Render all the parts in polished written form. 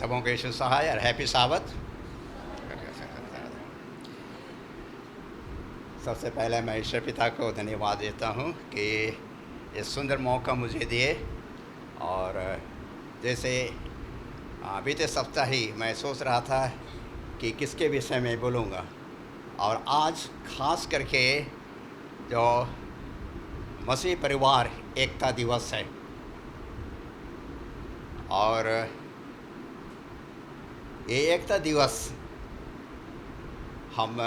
सबों को यीशु सहाय और हैप्पी साबत। सबसे पहले मैं ईश्वर पिता को धन्यवाद देता हूँ कि ये सुंदर मौका मुझे दिए। और जैसे बीते सप्ताह ही मैं सोच रहा था कि किसके विषय में बोलूँगा, और आज खास करके जो मसीह परिवार एकता दिवस है, और ये एकता दिवस हम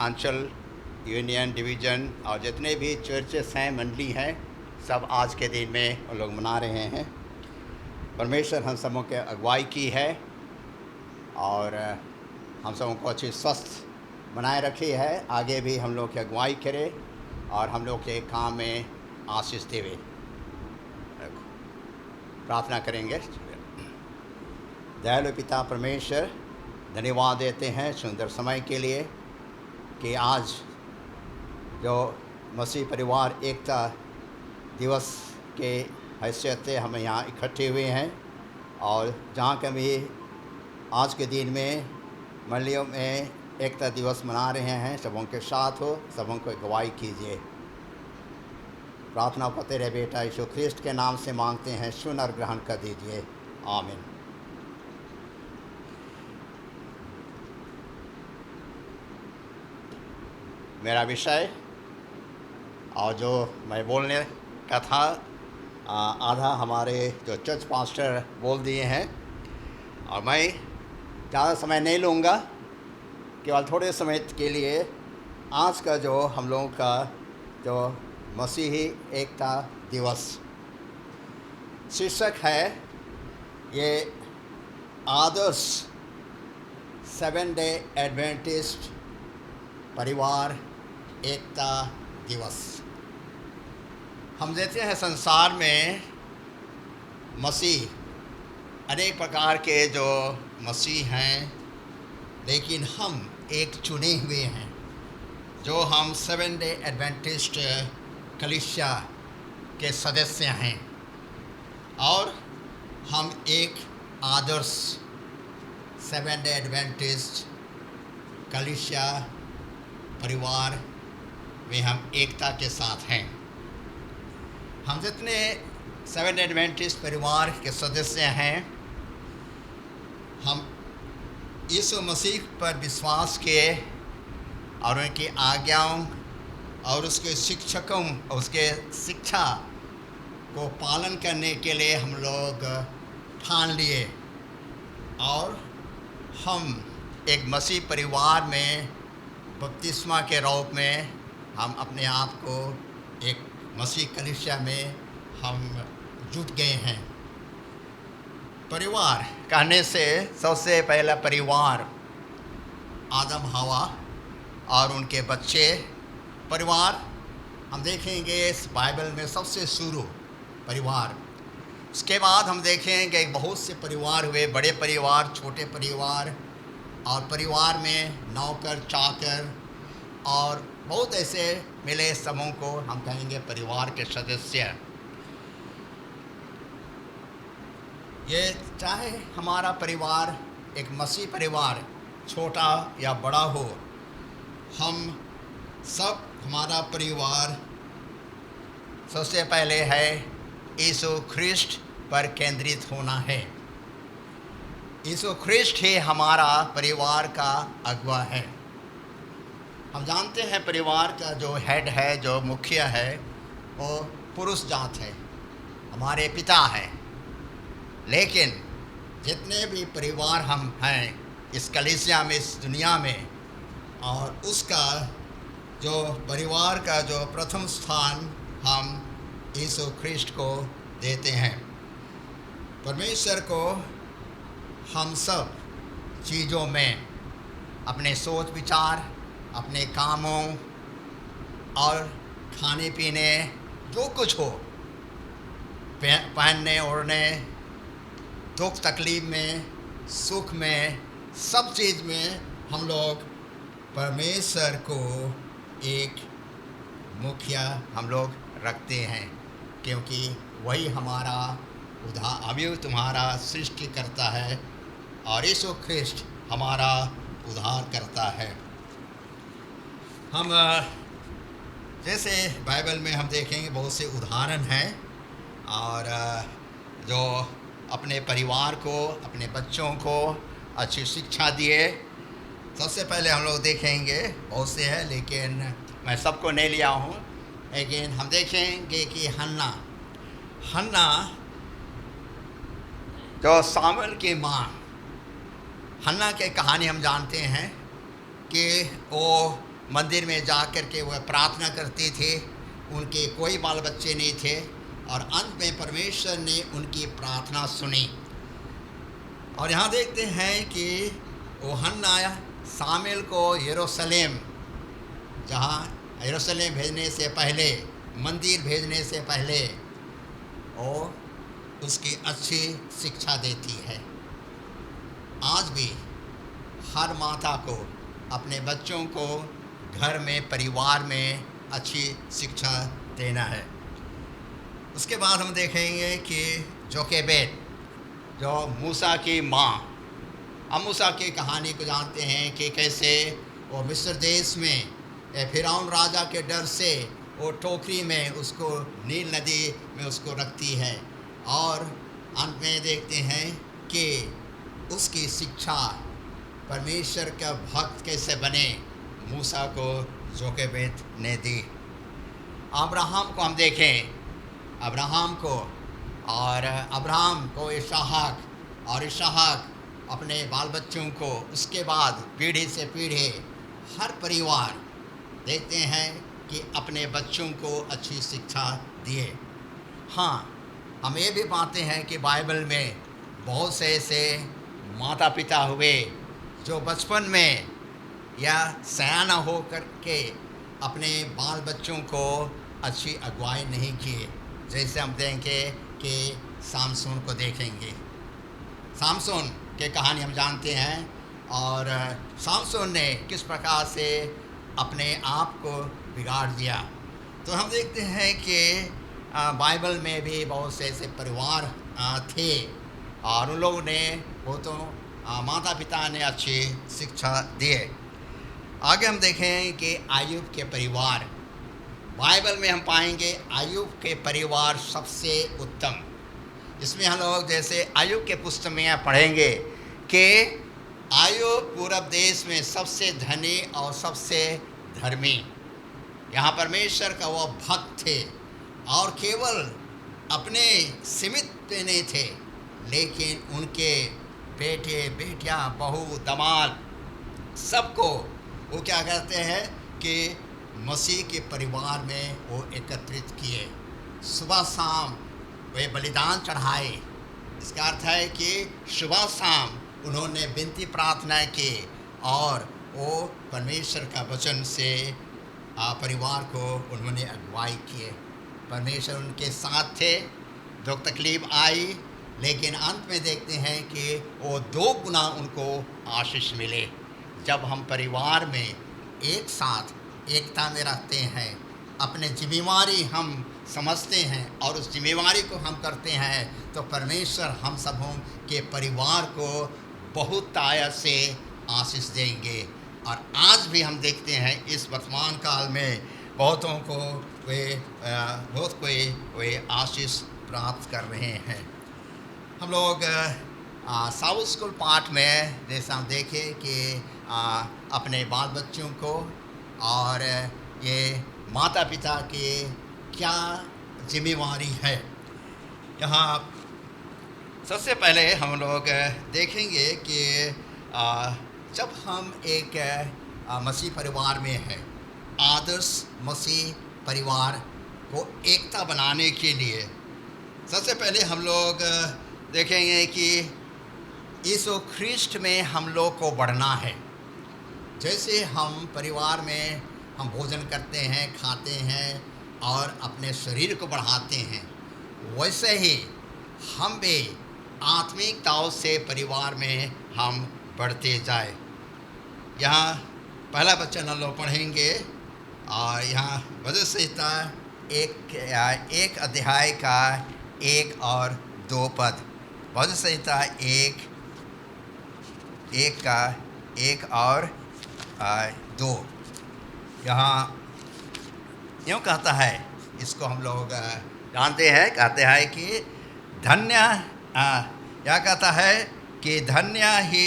अंचल, यूनियन, डिवीज़न और जितने भी चर्चेस हैं, मंडली हैं, सब आज के दिन में उन लोग मना रहे हैं। परमेश्वर हम सबों के अगुवाई की है और हम सबों को अच्छी स्वस्थ बनाए रखी है। आगे भी हम लोग की अगुवाई करे और हम लोग के काम में आशीष देवे। प्रार्थना करेंगे। दयालु पिता परमेश्वर, धन्यवाद देते हैं सुंदर समय के लिए कि आज जो मसीह परिवार एकता दिवस के हैसियत से हम यहाँ इकट्ठे हुए हैं, और जहाँ कभी आज के दिन में मंडलियों में एकता दिवस मना रहे हैं, सबों के साथ हो, सबों को अगुवाई कीजिए। प्रार्थना को तेरे बेटा यीशु ख्रिस्ट के नाम से मांगते हैं, सुन और ग्रहण कर दीजिए। आमीन। मेरा विषय और जो मैं बोलने का था, आधा हमारे जो चर्च पास्टर बोल दिए हैं, और मैं ज़्यादा समय नहीं लूँगा, केवल थोड़े समय के लिए आज का जो हम लोगों का जो मसीही एकता दिवस शीर्षक है, ये आदर्श 7 डे एडवेंटिस्ट परिवार एकता दिवस। हम देखते हैं संसार में मसीह अनेक प्रकार के जो मसीह हैं, लेकिन हम एक चुने हुए हैं जो हम 7 डे एडवेंटिस्ट कलीसिया के सदस्य हैं, और हम एक आदर्श 7 डे एडवेंटिस्ट कलीसिया परिवार में हम एकता के साथ हैं। हम जितने 7 डे एडवेंटिस्ट परिवार के सदस्य हैं, हम यीशु मसीह पर विश्वास किए और उनकी आज्ञाओं और उसके शिक्षकों, उसके शिक्षा को पालन करने के लिए हम लोग ठान लिए, और हम एक मसीह परिवार में बपतिस्मा के रूप में हम अपने आप को एक मसीह कलीसिया में हम जुट गए हैं। परिवार कहने से सबसे पहला परिवार आदम हवा और उनके बच्चे। परिवार हम देखेंगे इस बाइबल में सबसे शुरू परिवार, उसके बाद हम देखेंगे बहुत से परिवार हुए, बड़े परिवार, छोटे परिवार, और परिवार में नौकर चाकर और बहुत ऐसे मिले समूह को हम कहेंगे परिवार के सदस्य। ये चाहे हमारा परिवार एक मसीह परिवार छोटा या बड़ा हो, हम सब, हमारा परिवार सबसे पहले है यीशु ख्रिस्ट पर केंद्रित होना है। यीशु ख्रिस्ट ही हमारा परिवार का अगुवा है। हम जानते हैं परिवार का जो हेड है, जो मुखिया है, वो पुरुष जात है, हमारे पिता हैं। लेकिन जितने भी परिवार हम हैं इस कलीसिया में, इस दुनिया में, और उसका जो परिवार का जो प्रथम स्थान हम यीशु ख्रिस्ट को देते हैं। परमेश्वर को हम सब चीज़ों में, अपने सोच विचार, अपने कामों और खाने पीने, जो कुछ हो, पहनने ओढ़ने, दुख तकलीफ में, सुख में, सब चीज़ में हम लोग परमेश्वर को एक मुखिया हम लोग रखते हैं, क्योंकि वही हमारा अभी तुम्हारा सृष्टि करता है और यीशु ख्रिस्ट हमारा उद्धार करता है। हम जैसे बाइबल में हम देखेंगे बहुत से उदाहरण हैं और जो अपने परिवार को, अपने बच्चों को अच्छी शिक्षा दिए। सबसे पहले हम लोग देखेंगे, बहुत से हैं लेकिन मैं सबको नहीं लिया हूँ, लेकिन हम देखेंगे कि हन्ना जो सामुएल की माँ, हन्ना की कहानी हम जानते हैं कि वो मंदिर में जा कर के वह प्रार्थना करती थी, उनके कोई बाल बच्चे नहीं थे और अंत में परमेश्वर ने उनकी प्रार्थना सुनी। और यहाँ देखते हैं कि वो हन्ना सामुएल को यरूशलेम, जहाँ यरूशलेम भेजने से पहले, मंदिर भेजने से पहले वो उसकी अच्छी शिक्षा देती है। आज भी हर माता को अपने बच्चों को घर में, परिवार में अच्छी शिक्षा देना है। उसके बाद हम देखेंगे कि जोकेबेद, जो मूसा की माँ, हम मूसा की कहानी को जानते हैं कि कैसे वो मिस्र देश में फिरौन राजा के डर से वो टोकरी में उसको नील नदी में उसको रखती है और अंत में देखते हैं कि उसकी शिक्षा परमेश्वर का भक्त कैसे बने मूसा को जोकेबेद ने दी। अब्राहम को हम देखें, अब्राहम को, और अब्राहम को इसहाक, और इसहाक अपने बाल बच्चों को, उसके बाद पीढ़ी से पीढ़ी हर परिवार देखते हैं कि अपने बच्चों को अच्छी शिक्षा दिए। हाँ, हम ये भी पाते हैं कि बाइबल में बहुत से ऐसे माता पिता हुए जो बचपन में या सयाना हो कर के अपने बाल बच्चों को अच्छी अगुवाई नहीं किए। जैसे हम देखेंगे कि सामसून को देखेंगे, सामसून के कहानी हम जानते हैं और सामसून ने किस प्रकार से अपने आप को बिगाड़ दिया। तो हम देखते हैं कि बाइबल में भी बहुत से ऐसे परिवार थे और उन लोगों ने वो तो माता पिता ने अच्छी शिक्षा दिए। आगे हम देखें कि अय्यूब के परिवार, बाइबल में हम पाएंगे अय्यूब के परिवार सबसे उत्तम। इसमें हम लोग जैसे अय्यूब के पुस्तक में पढ़ेंगे कि अय्यूब पूरब देश में सबसे धनी और सबसे धर्मी, यहाँ परमेश्वर का वो भक्त थे और केवल अपने सीमित पे नहीं थे, लेकिन उनके बेटे, बेटियाँ, बहू, दामाद सबको वो क्या कहते हैं कि मसीह के परिवार में वो एकत्रित किए। सुबह शाम वे बलिदान चढ़ाए। इसका अर्थ है कि सुबह शाम उन्होंने विनती प्रार्थना की और वो परमेश्वर का वचन से परिवार को उन्होंने अगुवाई किए। परमेश्वर उनके साथ थे, दुख तकलीफ आई, लेकिन अंत में देखते हैं कि वो 2 गुना उनको आशीष मिले। जब हम परिवार में एक साथ एकता में रहते हैं, अपने जिम्मेवारी हम समझते हैं और उस जिम्मेवारी को हम करते हैं, तो परमेश्वर हम सबों के परिवार को बहुत तायत से आशीष देंगे। और आज भी हम देखते हैं इस वर्तमान काल में बहुतों को बहुत कोई वे आशीष प्राप्त कर रहे हैं। हम लोग साउथ स्कूल पाठ में जैसा हम देखें कि अपने बाल बच्चों को और ये माता पिता की क्या जिम्मेवारी है, यहाँ सबसे पहले हम लोग देखेंगे कि जब हम एक मसीह परिवार में हैं, आदर्श मसीह परिवार को एकता बनाने के लिए सबसे पहले हम लोग देखेंगे कि यीशु ख्रिस्ट में हम लोग को बढ़ना है। जैसे हम परिवार में हम भोजन करते हैं, खाते हैं और अपने शरीर को बढ़ाते हैं, वैसे ही हम भी आत्मिकताओं से परिवार में हम बढ़ते जाए। यहाँ पहला वचन हम लोग पढ़ेंगे और यहाँ भजन संहिता एक अध्याय का 1 और 2 पद। भजन संहिता एक का 1 और 2 यहाँ यूँ कहता है, इसको हम लोग जानते हैं, कहते हैं कि धन्य, यह कहता है कि धन्य ही,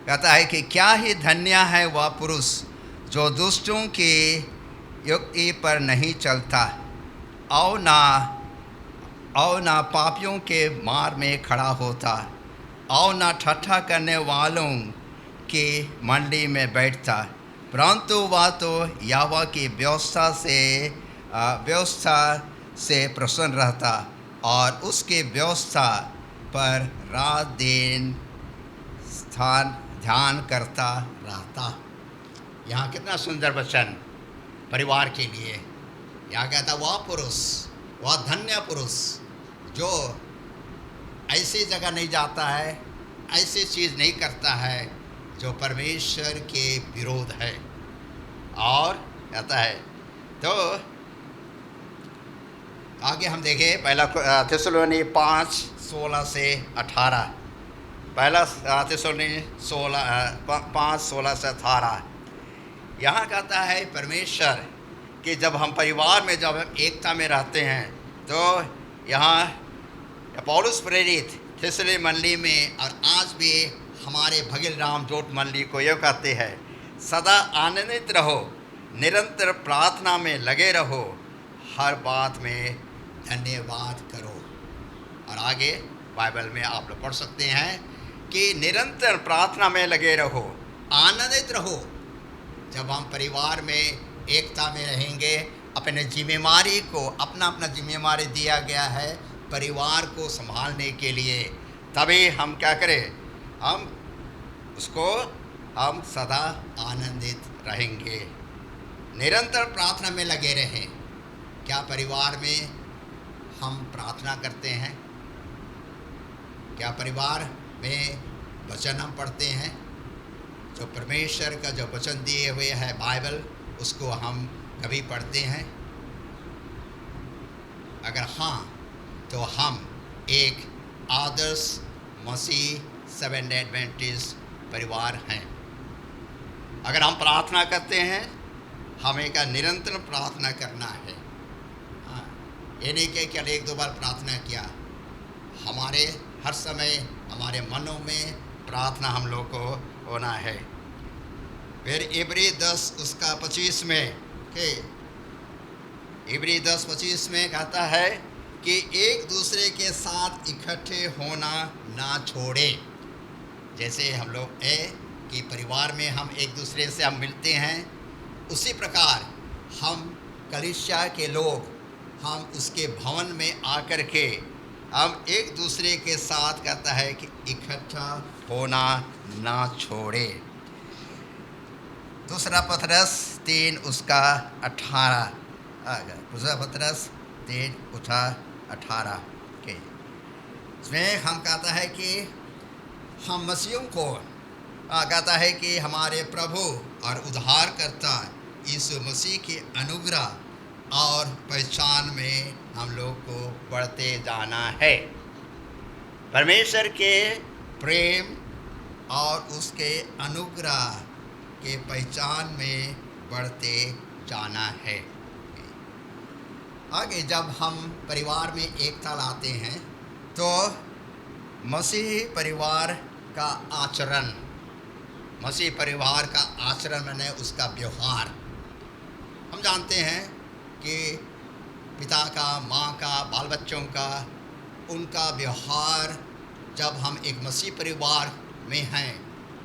कहता है कि क्या ही धन्य है वह पुरुष जो दुष्टों की युक्ति पर नहीं चलता और ना पापियों के मार में खड़ा होता और ना ठट्ठा करने वालों की मंडली में बैठता, परंतु वह तो यहोवा की व्यवस्था से प्रसन्न रहता और उसकी व्यवस्था पर रात दिन ध्यान करता रहता। यहाँ कितना सुंदर वचन परिवार के लिए। यहाँ कहता वह पुरुष, वह धन्य पुरुष जो ऐसी जगह नहीं जाता है, ऐसी चीज़ नहीं करता है जो परमेश्वर के विरोध है। और कहता है, तो आगे हम देखें पहला थिस्सलुनी 5:16 से 18, पहला थिस्सलुनी 5:16 से 18। यहाँ कहता है परमेश्वर कि जब हम परिवार में, जब हम एकता में रहते हैं, तो यहाँ पौलुस प्रेरित थिस्सलुनी मंडली में और आज भी हमारे भगिल राम जोट मंडली को यह कहते हैं, सदा आनंदित रहो, निरंतर प्रार्थना में लगे रहो, हर बात में धन्यवाद करो। और आगे बाइबल में आप लोग पढ़ सकते हैं कि निरंतर प्रार्थना में लगे रहो, आनंदित रहो। जब हम परिवार में एकता में रहेंगे, अपने जिम्मेवारी को, अपना जिम्मेवारी दिया गया है परिवार को संभालने के लिए, तभी हम क्या करें, हम सदा आनंदित रहेंगे। निरंतर प्रार्थना में लगे रहें। क्या परिवार में हम प्रार्थना करते हैं? क्या परिवार में वचन हम पढ़ते हैं? जो परमेश्वर का जो वचन दिए हुए है बाइबल, उसको हम कभी पढ़ते हैं? अगर हाँ, तो हम एक आदर्श मसीह सेवेंथ डे एडवेंटिस्ट परिवार हैं। अगर हम प्रार्थना करते हैं, हमें का निरंतर प्रार्थना करना है। ये नहीं कि केवल 1-2 बार प्रार्थना किया, हमारे हर समय हमारे मनों में प्रार्थना हम लोग को होना है। फिर इब्री 10:25 में, कि इब्री 10:25 में कहता है कि एक दूसरे के साथ इकट्ठे होना ना छोड़े। जैसे हम लोग कि परिवार में हम एक दूसरे से हम मिलते हैं, उसी प्रकार हम कलीसिया के लोग, हम उसके भवन में आकर के हम एक दूसरे के साथ, कहता है कि इकट्ठा होना ना छोड़े। दूसरा पतरस 3:18, दूसरा पतरस 3:18 के इसमें हम कहता है कि हम मसीहों को, कहता है कि हमारे प्रभु और उद्धारकर्ता यीशु मसीह के अनुग्रह और पहचान में हम लोग को बढ़ते जाना है। परमेश्वर के प्रेम और उसके अनुग्रह के पहचान में बढ़ते जाना है। आगे जब हम परिवार में एकता लाते हैं, तो मसीह परिवार का आचरण, मसीह परिवार का आचरण माने उसका व्यवहार। हम जानते हैं कि पिता का, माँ का, बाल बच्चों का, उनका व्यवहार, जब हम एक मसीह परिवार में हैं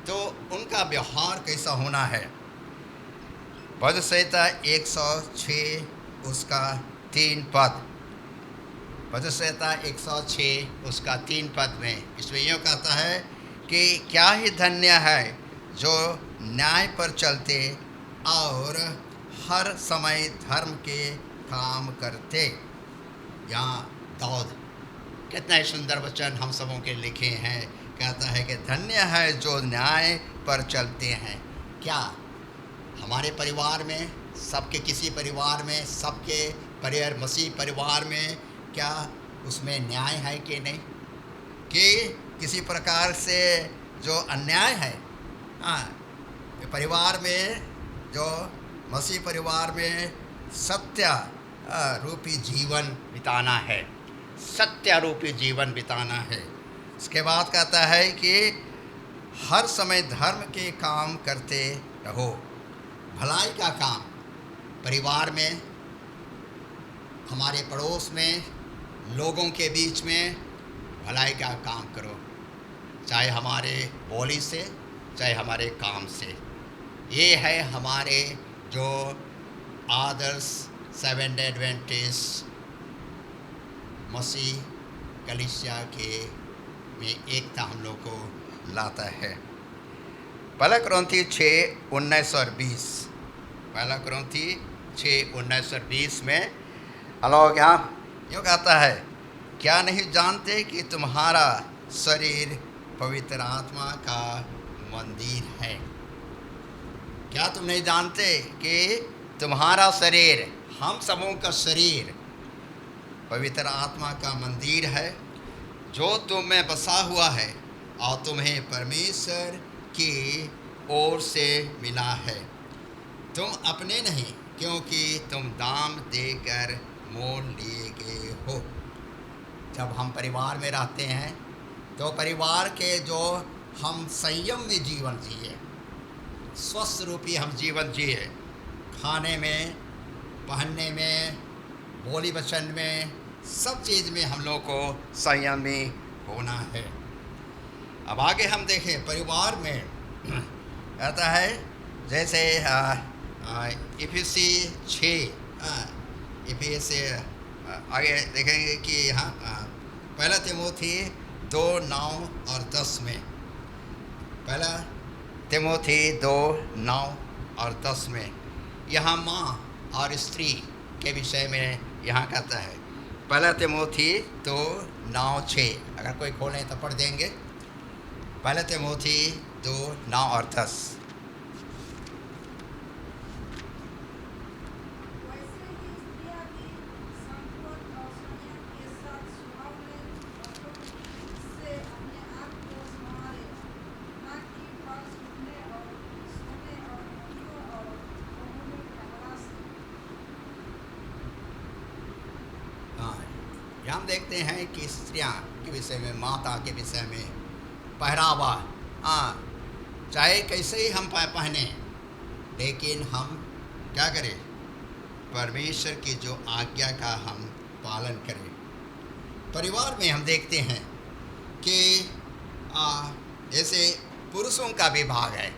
तो उनका व्यवहार कैसा होना है। भजन संहिता 106 उसका 3 पद, भजन संहिता 106 उसका 3 पद में इसमें यूँ कहता है कि क्या ही धन्य है जो न्याय पर चलते और हर समय धर्म के काम करते। यहाँ दाऊद, कितना ही सुंदर वचन हम सबों के लिखे हैं। कहता है कि धन्य है जो न्याय पर चलते हैं। क्या हमारे परिवार में, सबके किसी परिवार में, सबके परिवार, मसीह परिवार में, क्या उसमें न्याय है कि नहीं? कि किसी प्रकार से जो अन्याय है, हाँ, परिवार में जो मसीह परिवार में सत्य रूपी जीवन बिताना है, सत्य रूपी जीवन बिताना है। इसके बाद कहता है कि हर समय धर्म के काम करते रहो, भलाई का काम, परिवार में, हमारे पड़ोस में, लोगों के बीच में भलाई का काम करो, चाहे हमारे बोली से, चाहे हमारे काम से। ये है हमारे जो आदर्श सेवन डे एडवेंटिस्ट मसीह कलीसिया के में एकता हम लोग को लाता है। पहला कुरिन्थी 6:19 और 20, पहला कुरिन्थी 6:19 और 20 में लोग यहाँ यूँ कहता है, क्या नहीं जानते कि तुम्हारा शरीर पवित्र आत्मा का मंदिर है? क्या तुम नहीं जानते कि तुम्हारा शरीर, हम सबों का शरीर पवित्र आत्मा का मंदिर है, जो तुम में बसा हुआ है और तुम्हें परमेश्वर की ओर से मिला है। तुम अपने नहीं, क्योंकि तुम दाम देकर मोल लिए गए हो। जब हम परिवार में रहते हैं तो परिवार के जो हम संयम में जीवन जिए, स्वस्थ रूपी हम जीवन जिए, खाने में, पहनने में, बोली वचन में, सब चीज़ में हम लोग को संयमी होना है। अब आगे हम देखें परिवार में कहता है, जैसे इफिसी 6 इफिसी आगे देखेंगे कि यहाँ पहला तिमोथी 2:9 और 10 में, पहला तिमोथी 2:9 और 10 में यहाँ माँ और स्त्री के विषय में यहाँ कहता है। पहला तिमोथी 2:9-6, अगर कोई खोलें तो पढ़ देंगे। पहला तिमोथी 2:9 और 10। हम देखते हैं कि स्त्रियां के विषय में, माता के विषय में, पहरावा, चाहे कैसे ही हम पहने, लेकिन हम क्या करें, परमेश्वर की जो आज्ञा का हम पालन करें। परिवार में हम देखते हैं कि जैसे पुरुषों का भी भाग है,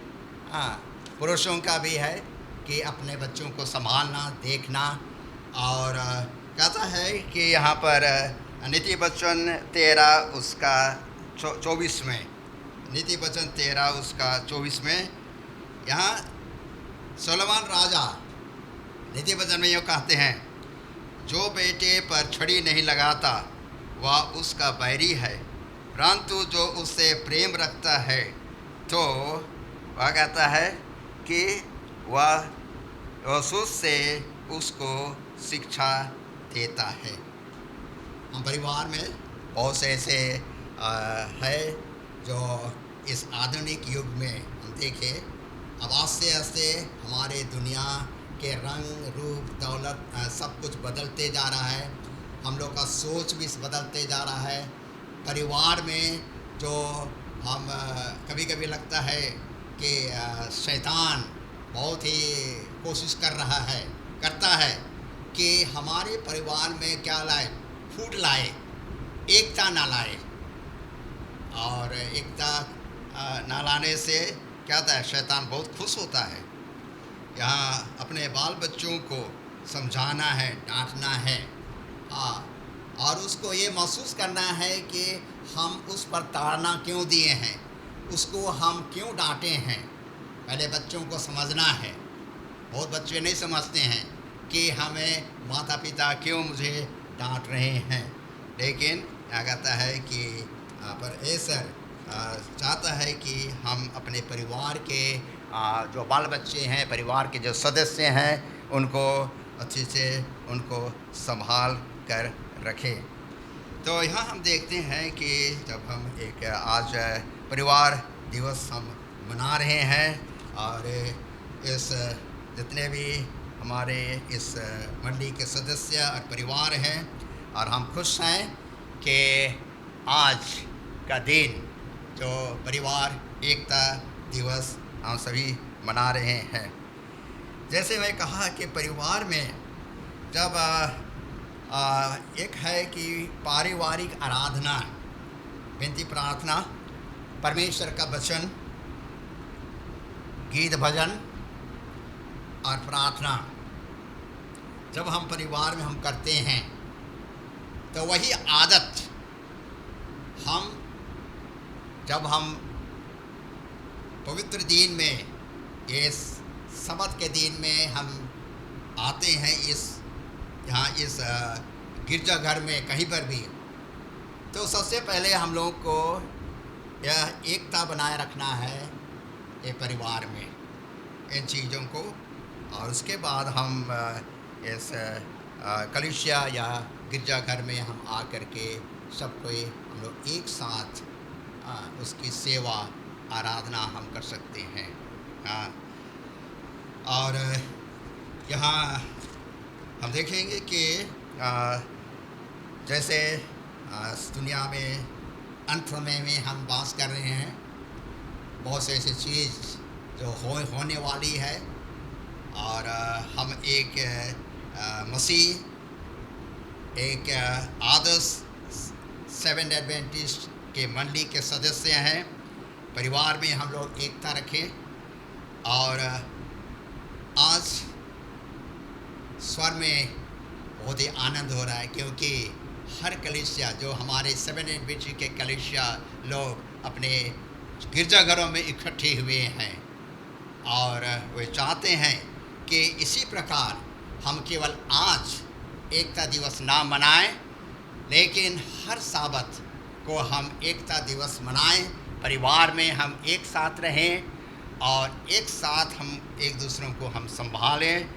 पुरुषों का भी है कि अपने बच्चों को संभालना, देखना। और कहता है कि यहाँ पर नीति वचन 13 उसका 24 में, नीति वचन 13 उसका 24 में यहाँ सोलोमन राजा नीति वचन में यूँ कहते हैं, जो बेटे पर छड़ी नहीं लगाता वह उसका बैरी है, परंतु जो उससे प्रेम रखता है तो वह कहता है कि वह वसूस से उसको शिक्षा देता है। हम परिवार में बहुत से ऐसे है जो इस आधुनिक युग में हम देखें, अब आस्ते आस्ते हमारे दुनिया के रंग रूप दौलत सब कुछ बदलते जा रहा है, हम लोग का सोच भी बदलते जा रहा है। परिवार में जो हम कभी कभी लगता है कि शैतान बहुत ही कोशिश करता है कि हमारे परिवार में क्या लाए, फूट लाए, एकता ना लाए। और एकता ना लाने से क्या होता है, शैतान बहुत खुश होता है। यहाँ अपने बाल बच्चों को समझाना है, डांटना है, और उसको ये महसूस करना है कि हम उस पर ताड़ना क्यों दिए हैं, उसको हम क्यों डांटे हैं। पहले बच्चों को समझना है। बहुत बच्चे नहीं समझते हैं कि हमें माता पिता क्यों मुझे डांट रहे हैं, लेकिन क्या कहता है कि परमेश्वर चाहता है कि हम अपने परिवार के जो बाल बच्चे हैं, परिवार के जो सदस्य हैं, उनको अच्छे से उनको संभाल कर रखें। तो यहाँ हम देखते हैं कि जब हम एक आज परिवार दिवस हम मना रहे हैं, और इस जितने भी हमारे इस मंडली के सदस्य और परिवार हैं, और हम खुश हैं कि आज का दिन जो परिवार एकता दिवस हम सभी मना रहे हैं। जैसे मैं कहा कि परिवार में जब एक है कि पारिवारिक आराधना, विनती प्रार्थना, परमेश्वर का वचन, गीत भजन और प्रार्थना जब हम परिवार में हम करते हैं, तो वही आदत जब हम पवित्र दिन में, इस सबत के दिन में हम आते हैं, इस गिरजाघर में कहीं पर भी, तो सबसे पहले हम लोग को यह एकता बनाए रखना है ये परिवार में, इन चीज़ों को। और उसके बाद हम इस कलीसिया या गिरजाघर में हम आकर के सब कोई हम लोग एक साथ उसकी सेवा आराधना हम कर सकते हैं। और यहाँ हम देखेंगे कि जैसे इस दुनिया में अंत समय में हम बात कर रहे हैं, बहुत से ऐसी चीज़ जो होने वाली है, और हम एक मसीह, एक आदर्श सेवन एडवेंटिस्ट के मंडली के सदस्य हैं। परिवार में हम लोग एकता रखें। और आज स्वर में बहुत ही आनंद हो रहा है, क्योंकि हर कलीसिया जो हमारे सेवन एडवेंटिस्ट के कलीसिया लोग अपने गिरजाघरों में इकट्ठे हुए हैं, और वे चाहते हैं कि इसी प्रकार हम केवल आज एकता दिवस ना मनाएं, लेकिन हर साबत को हम एकता दिवस मनाएं, परिवार में हम एक साथ रहें और एक साथ हम एक दूसरों को हम संभालें।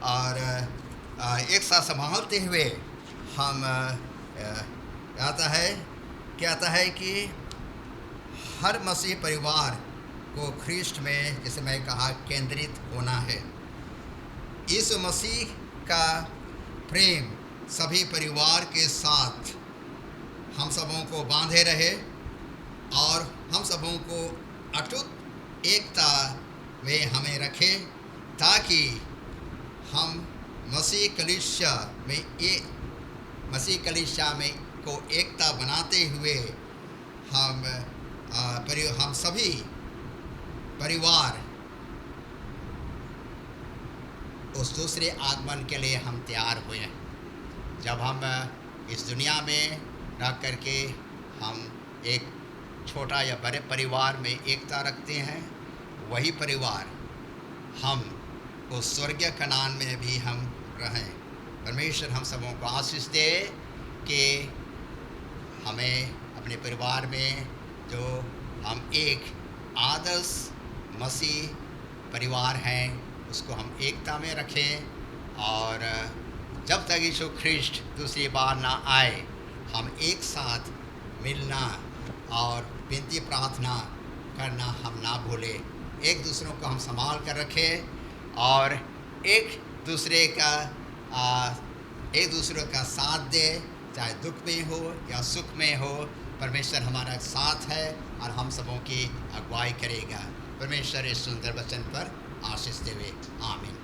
और एक साथ संभालते हुए हम कहता है कि हर मसीह परिवार को ख्रीष्ट में, जैसे मैं कहा, केंद्रित होना है। इस मसीह का प्रेम सभी परिवार के साथ हम सबों को बांधे रहे, और हम सबों को अटूट एकता में हमें रखे, ताकि हम मसीह कलीसिया में को एकता बनाते हुए हम सभी परिवार उस दूसरे आगमन के लिए हम तैयार हुए। जब हम इस दुनिया में रह करके हम एक छोटा या बड़े परिवार में एकता रखते हैं, वही परिवार हम उस स्वर्गीय कनान में भी हम रहें। परमेश्वर हम सबों को आशीष दे कि हमें अपने परिवार में जो हम एक आदर्श मसीह परिवार हैं, उसको हम एकता में रखें, और जब तक यीशु ख्रीष्ट दूसरी बार ना आए, हम एक साथ मिलना और विनती प्रार्थना करना हम ना भूलें। एक दूसरों को हम संभाल कर रखें, और एक दूसरे का साथ दे, चाहे दुख में हो या सुख में हो। परमेश्वर हमारा साथ है और हम सबों की अगुवाई करेगा। परमेश्वर इस सुंदर वचन पर आशीष देवे। आमीन।